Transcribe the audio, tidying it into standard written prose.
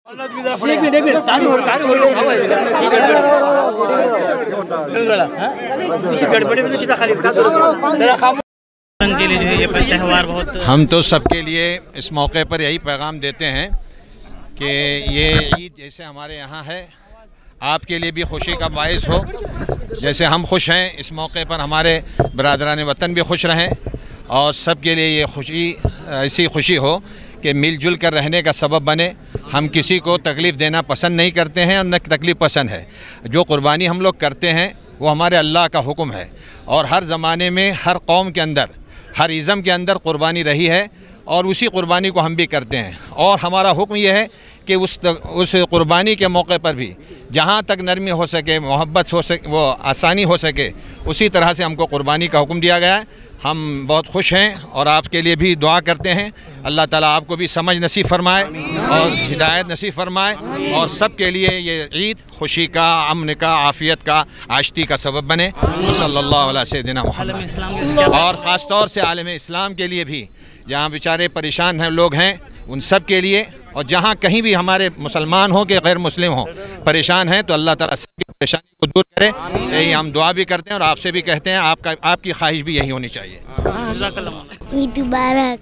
के लिए जो है ये त्यौहार बहुत, हम तो सबके लिए इस मौके पर यही पैगाम देते हैं कि ये ईद जैसे हमारे यहाँ है, आपके लिए भी खुशी का बाइस हो। जैसे हम खुश हैं इस मौके पर, हमारे बरादरान वतन भी खुश रहें और सब के लिए ये खुशी ऐसी खुशी हो कि मिलजुल कर रहने का सबब बने। हम किसी को तकलीफ़ देना पसंद नहीं करते हैं और न तकलीफ़ पसंद है। जो कुर्बानी हम लोग करते हैं वो हमारे अल्लाह का हुक्म है और हर ज़माने में हर कौम के अंदर, हर इज़्म के अंदर कुर्बानी रही है और उसी कुर्बानी को हम भी करते हैं। और हमारा हुक्म यह है कि उस कुर्बानी के मौके पर भी जहाँ तक नरमी हो सके, मोहब्बत हो सके, वो आसानी हो सके, उसी तरह से हमको कुर्बानी का हुक्म दिया गया है। हम बहुत खुश हैं और आपके लिए भी दुआ करते हैं। अल्लाह ताला आपको भी समझ नसीब फरमाए और हिदायत नसीब फरमाए और सब के लिए ये ईद खुशी का, अमन का, आफ़ियत का, आश्ती का सबब बने। सल्लल्लाहु अलैहि सय्यदिना मुहम्मद। और ख़ास तौर से आलम इस्लाम के लिए भी, जहाँ बेचारे परेशान हैं लोग हैं, उन सब के लिए, और जहाँ कहीं भी हमारे मुसलमान हो कि गैर मुस्लिम हो परेशान हैं, तो अल्लाह ताला सबकी परेशानी को दूर करे। यही हम दुआ भी करते हैं और आपसे भी कहते हैं, आपकी ख्वाहिश भी यही होनी चाहिए। ईद मुबारक।